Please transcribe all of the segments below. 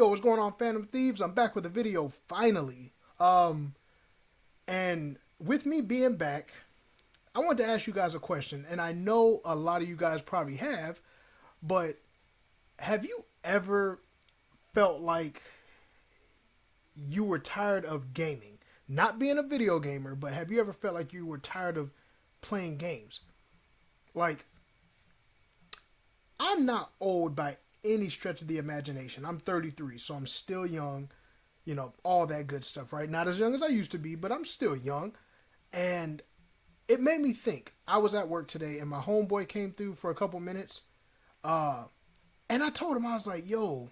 Yo, what's going on, Phantom Thieves? I'm back with a video finally. And with me being back, I wanted to ask you guys a question, and I know a lot of you guys probably have, but have you ever felt like you were tired of gaming? Not being a video gamer, but have you ever felt like you were tired of playing games? Like, I'm not old by any stretch of the imagination. I'm 33, so I'm still young, all that good stuff, right? Not as young as I used to be, but I'm still young. And it made me think. I was at work today, and my homeboy came through for a couple minutes. And I told him, I was like, yo,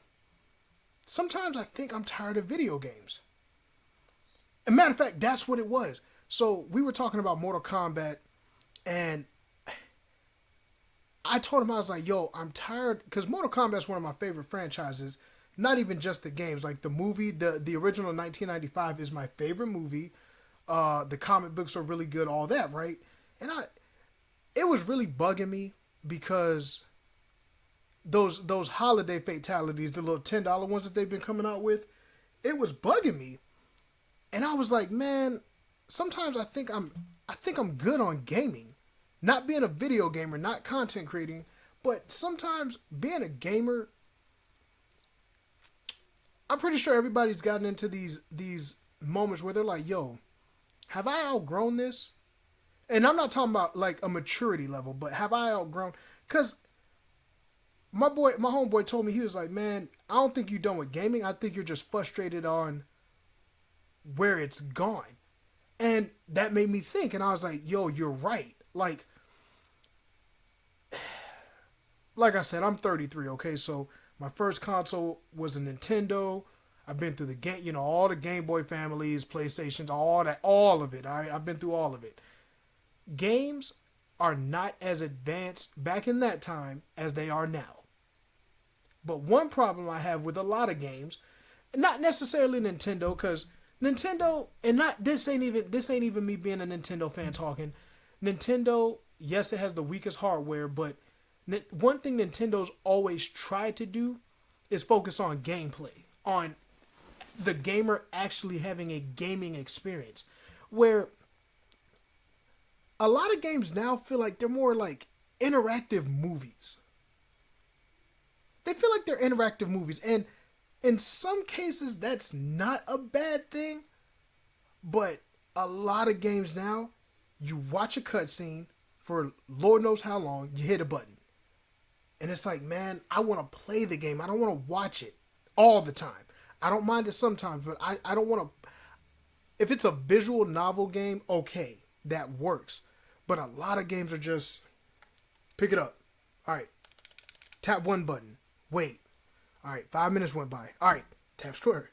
sometimes I think I'm tired of video games. As a matter of fact, that's what it was. So we were talking about Mortal Kombat, and I told him, I was like, yo, I'm tired, because Mortal Kombat is one of my favorite franchises. Not even just the games, like the movie, the original 1995 is my favorite movie. The comic books are really good, all that, right? And it was really bugging me because those holiday fatalities, the little $10 ones that they've been coming out with, it was bugging me. And I was like, man, sometimes I think I'm good on gaming. Not being a video gamer, not content creating, but sometimes being a gamer, I'm pretty sure everybody's gotten into these moments where they're like, yo, have I outgrown this? And I'm not talking about like a maturity level, but have I outgrown? Because my homeboy told me, he was like, man, I don't think you're done with gaming. I think you're just frustrated on where it's gone. And that made me think. And I was like, yo, you're right. Like I said, I'm 33, okay? So my first console was a Nintendo. I've been through the game, all the Game Boy families, PlayStations, all of it. I've been through all of it. Games are not as advanced back in that time as they are now. But one problem I have with a lot of games, not necessarily Nintendo, because Nintendo, and not this ain't even me being a Nintendo fan talking. Nintendo, yes, it has the weakest hardware, but one thing Nintendo's always tried to do is focus on gameplay, on the gamer actually having a gaming experience, where a lot of games now feel like they're more like interactive movies. They feel like they're interactive movies, and in some cases that's not a bad thing, but a lot of games now, you watch a cutscene for Lord knows how long, you hit a button. And it's like, man, I want to play the game. I don't want to watch it all the time. I don't mind it sometimes, but I don't want to. If it's a visual novel game, okay, that works. But a lot of games are just pick it up. All right, tap one button. Wait. All right, 5 minutes went by. All right, tap square.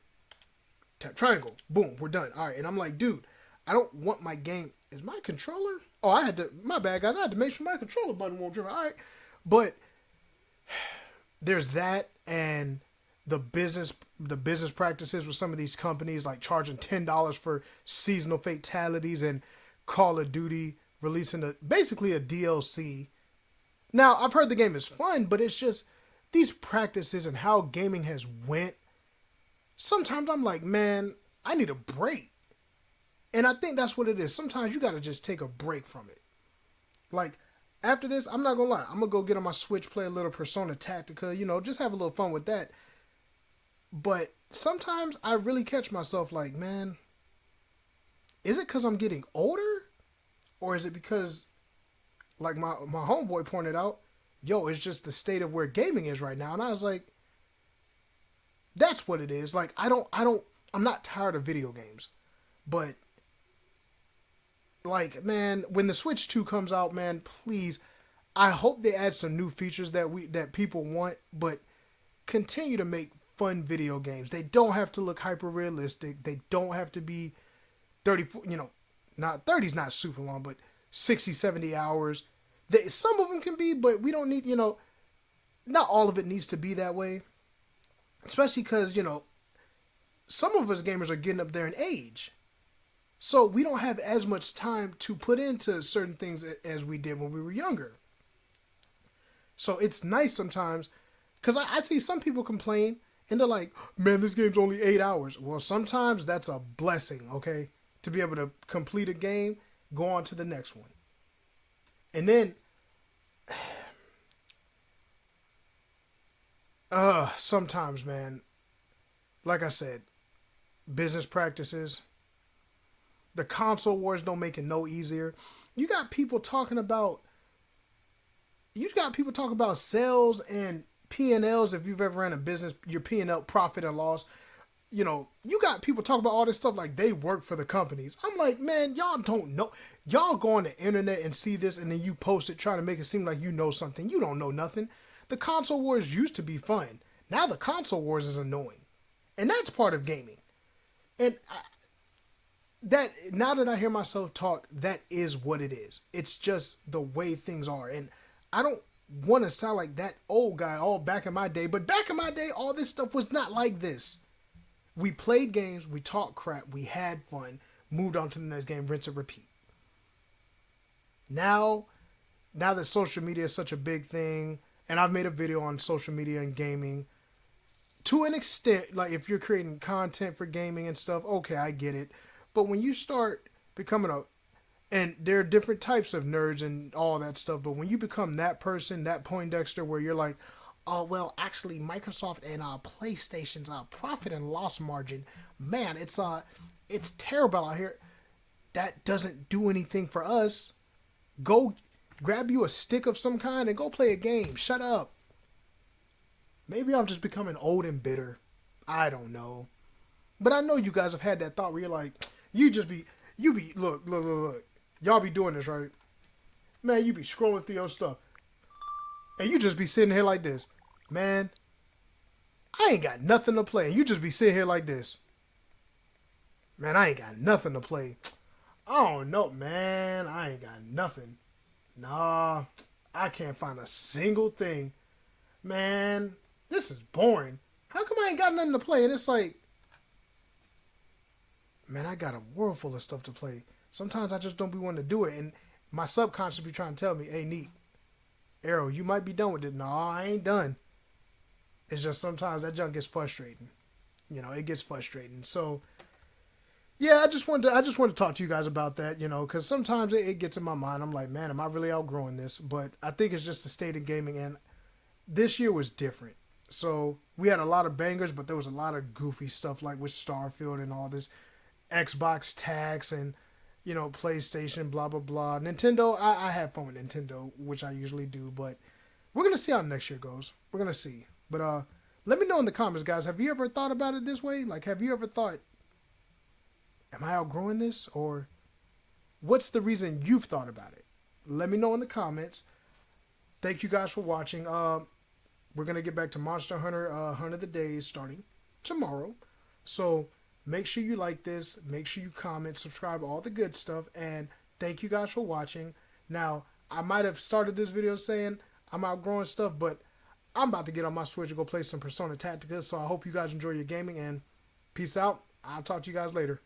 Tap triangle. Boom, we're done. All right, and I'm like, dude, I don't want my game. Is my controller? Oh, my bad, guys. I had to make sure my controller button won't trip. All right, but there's that, and the business practices with some of these companies, like charging $10 for seasonal fatalities, and Call of Duty releasing basically a DLC. Now, I've heard the game is fun, but it's just these practices and how gaming has went. Sometimes I'm like, man, I need a break. And I think that's what it is. Sometimes you got to just take a break from it. Like, after this, I'm not going to lie. I'm going to go get on my Switch, play a little Persona Tactica, just have a little fun with that. But sometimes I really catch myself like, man, is it because I'm getting older? Or is it because, like my homeboy pointed out, yo, it's just the state of where gaming is right now. And I was like, that's what it is. Like, I'm not tired of video games. But, like, man, when the Switch 2 comes out, man, please, I hope they add some new features that people want, but continue to make fun video games. They don't have to look hyper realistic. They don't have to be 34, not 30's not super long, but 60, 70 hours. Some of them can be, but we don't need, not all of it needs to be that way. Especially because, some of us gamers are getting up there in age. So we don't have as much time to put into certain things as we did when we were younger. So it's nice sometimes, because I see some people complain, And they're like, man, this game's only 8 hours. Well, sometimes that's a blessing, okay? To be able to complete a game, go on to the next one. And then, sometimes, man, like I said, business practices, the console wars don't make it no easier. You got people talking about, sales and P&Ls. If you've ever ran a business, your P&L, profit and loss. You got people talking about all this stuff like they work for the companies. I'm like, man, y'all don't know. Y'all go on the internet and see this and then you post it trying to make it seem like you know something. You don't know nothing. The console wars used to be fun. Now the console wars is annoying. And that's part of gaming. And that now that I hear myself talk, that is what it is. It's just the way things are. And I don't want to sound like that old guy all back in my day, but back in my day, all this stuff was not like this. We played games, we talked crap, we had fun, moved on to the next game, rinse and repeat. Now that social media is such a big thing, and I've made a video on social media and gaming, to an extent, like if you're creating content for gaming and stuff, okay, I get it. But when you start becoming and there are different types of nerds and all that stuff, but when you become that person, that Poindexter, where you're like, oh, well, actually, Microsoft and PlayStation's profit and loss margin, man, it's terrible out here. That doesn't do anything for us. Go grab you a stick of some kind and go play a game. Shut up. Maybe I'm just becoming old and bitter. I don't know. But I know you guys have had that thought where you're like, look. Y'all be doing this, right? Man, you be scrolling through your stuff. And you just be sitting here like this. Man, I ain't got nothing to play. And you just be sitting here like this. Man, I ain't got nothing to play. I don't know, man. I ain't got nothing. Nah, I can't find a single thing. Man, this is boring. How come I ain't got nothing to play? And it's like, man, I got a world full of stuff to play. Sometimes I just don't be wanting to do it. And my subconscious be trying to tell me, hey, Neat, Arrow, you might be done with it. No, I ain't done. It's just sometimes that junk gets frustrating. It gets frustrating. So, yeah, I just wanted to talk to you guys about that, because sometimes it gets in my mind. I'm like, man, am I really outgrowing this? But I think it's just the state of gaming, and this year was different. So we had a lot of bangers, but there was a lot of goofy stuff like with Starfield and all this Xbox tax and, PlayStation, blah, blah, blah. Nintendo, I had fun with Nintendo, which I usually do, but we're going to see how next year goes. We're going to see. But let me know in the comments, guys. Have you ever thought about it this way? Like, have you ever thought, am I outgrowing this? Or what's the reason you've thought about it? Let me know in the comments. Thank you guys for watching. We're going to get back to Monster Hunter, Hunt of the Days starting tomorrow. So make sure you like this. Make sure you comment, subscribe, all the good stuff. And thank you guys for watching. Now, I might have started this video saying I'm outgrowing stuff, but I'm about to get on my Switch and go play some Persona Tactica. So I hope you guys enjoy your gaming, and peace out. I'll talk to you guys later.